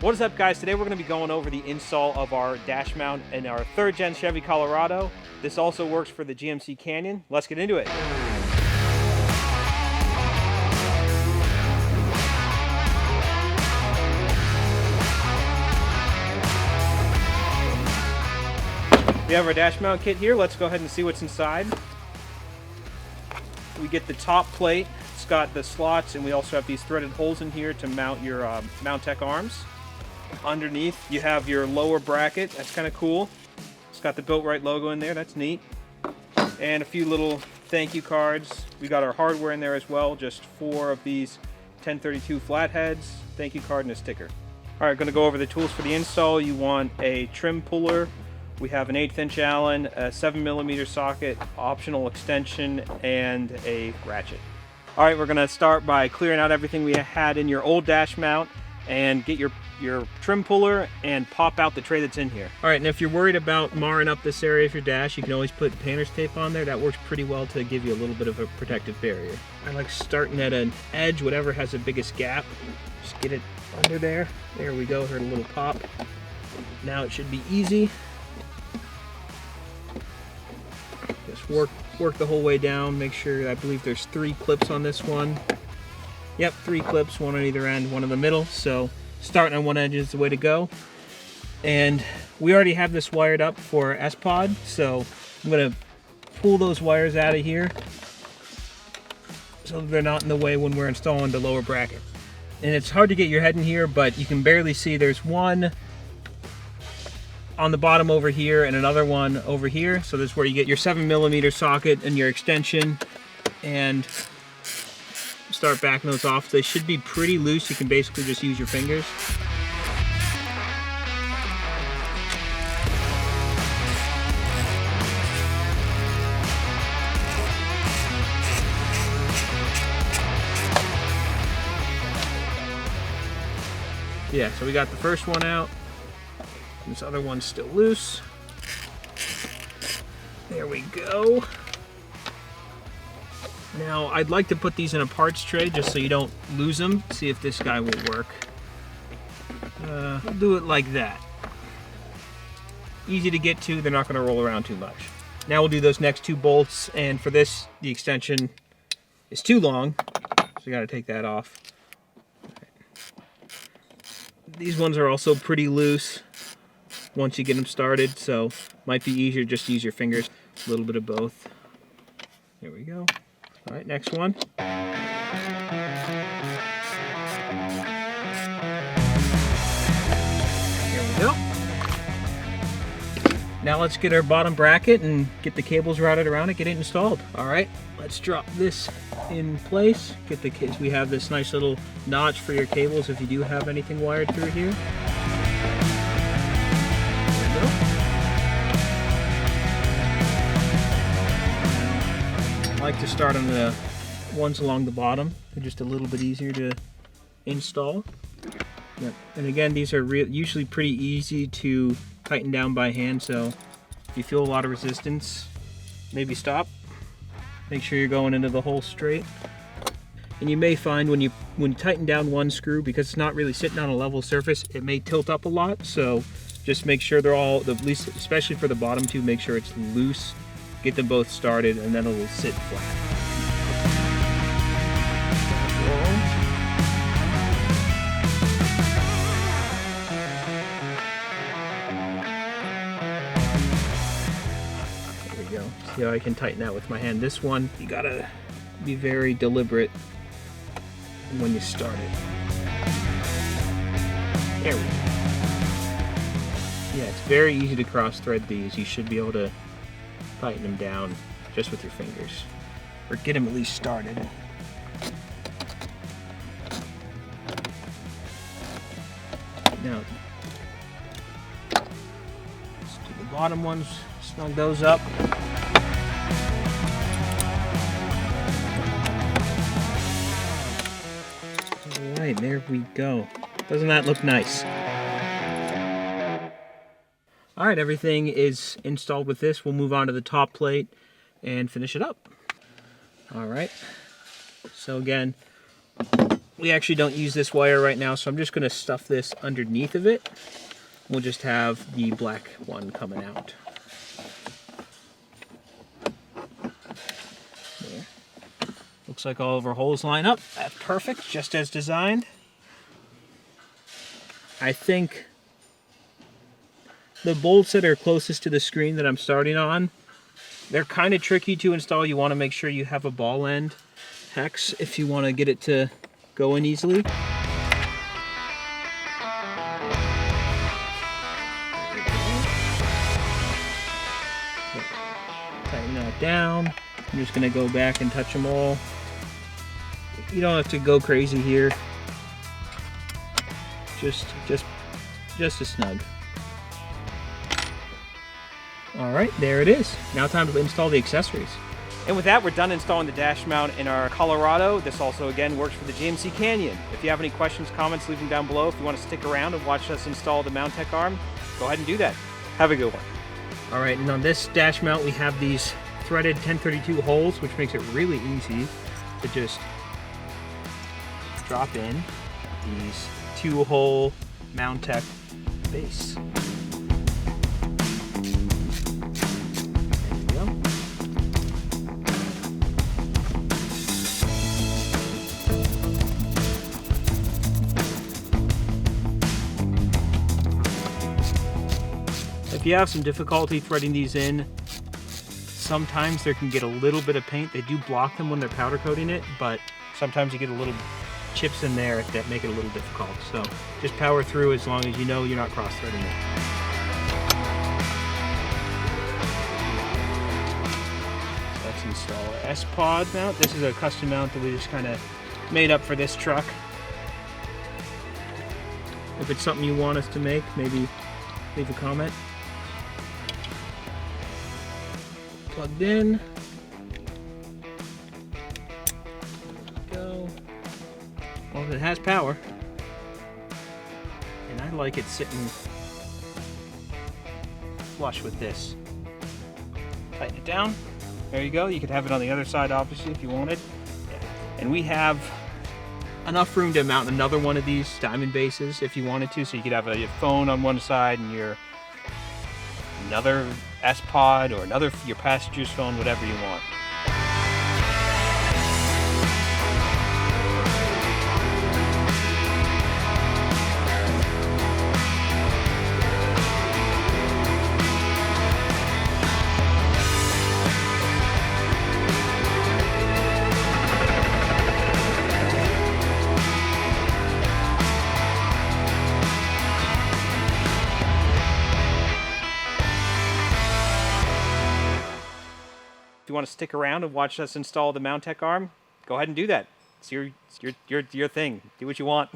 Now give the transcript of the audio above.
What is up, guys? Today we're going to be going over the install of our dash mount in our 3rd gen Chevy Colorado. This also works for the GMC Canyon. Let's get into it. We have our dash mount kit here. Let's go ahead and see what's inside. We get the top plate. It's got the slots, and we also have these threaded holes in here to mount your Mountech arms. Underneath, you have your lower bracket. That's kind of cool. It's got the BuiltRight logo in there. That's neat. And a few little thank you cards. We got our hardware in there as well. Just 4 of these 1032 flatheads, thank you card, and a sticker. All right, going to go over the tools for the install. You want a trim puller. We have an 1/8 inch Allen, a 7mm socket, optional extension, and a ratchet. All right, we're going to start by clearing out everything we had in your old dash mount and get your trim puller and pop out the tray that's in here. All right, and if you're worried about marring up this area of your dash, you can always put painter's tape on there. That works pretty well to give you a little bit of a protective barrier. I like starting at an edge, whatever has the biggest gap. Just get it under there. There we go, heard a little pop. Now it should be easy. Just work the whole way down. Make sure, I believe there's 3 clips on this one. Yep, 3 clips, 1 on either end, 1 in the middle. So starting on one edge is the way to go. And we already have this wired up for sPOD, so I'm gonna pull those wires out of here so they're not in the way when we're installing the lower bracket. And it's hard to get your head in here, but you can barely see. There's one on the bottom over here and another one over here. So this is where you get your 7mm socket and your extension, and start backing those off. They should be pretty loose. You can basically just use your fingers. Yeah, so we got the first one out. This other one's still loose. There we go. Now, I'd like to put these in a parts tray just so you don't lose them. See if this guy will work. We'll do it like that. Easy to get to, they're not going to roll around too much. Now we'll do those next 2 bolts, and for this, the extension is too long, so you got to take that off. These ones are also pretty loose once you get them started, so might be easier just to use your fingers. A little bit of both. There we go. All right, next one. There we go. Now let's get our bottom bracket and get the cables routed around it, get it installed. All right, let's drop this in place. Get the case. We have this nice little notch for your cables if you do have anything wired through here. I like to start on the ones along the bottom. They're just a little bit easier to install. Yep. And again, these are usually pretty easy to tighten down by hand, so if you feel a lot of resistance, maybe stop. Make sure you're going into the hole straight. And you may find when you tighten down one screw, because it's not really sitting on a level surface, it may tilt up a lot, so just make sure they're all, at least especially for the bottom 2, make sure it's loose. Get them both started, and then it'll sit flat. There we go. See how I can tighten that with my hand. This one, you gotta be very deliberate when you start it. There we go. Yeah, it's very easy to cross thread these. You should be able to tighten them down just with your fingers, or get them at least started. Now, let's do the bottom ones, snug those up. All right, there we go. Doesn't that look nice? All right, everything is installed with this. We'll move on to the top plate and finish it up. All right, so again, We actually don't use this wire right now, so I'm just going to stuff this underneath of it. We'll just have the black one coming out. There. Looks like all of our holes line up. That's perfect, just as designed. I think the bolts that are closest to the screen that I'm starting on, they're kind of tricky to install. You want to make sure you have a ball end hex if you want to get it to go in easily. Tighten that down. I'm just going to go back and touch them all. You don't have to go crazy here. Just a snug. All right, there it is. Now time to install the accessories. And with that, we're done installing the dash mount in our Colorado. This also, again, works for the GMC Canyon. If you have any questions, comments, leave them down below. If you want to stick around and watch us install the Mountech arm, go ahead and do that. Have a good one. All right, and on this dash mount, we have these threaded 1032 holes, which makes it really easy to just drop in these 2-hole Mountech base. If you have some difficulty threading these in, sometimes there can get a little bit of paint. They do block them when they're powder coating it, but sometimes you get a little chips in there that make it a little difficult. So just power through as long as you know you're not cross-threading it. Let's install our sPOD mount. This is a custom mount that we just kind of made up for this truck. If it's something you want us to make, maybe leave a comment. Plugged in. Go. Well, it has power. And I like it sitting flush with this. Tighten it down. There you go. You could have it on the other side, obviously, if you wanted. And we have enough room to mount another one of these diamond bases if you wanted to. So you could have your phone on one side and another sPOD or your passenger's phone, whatever you want. If you want to stick around and watch us install the Mountech arm, go ahead and do that. It's your thing. Do what you want.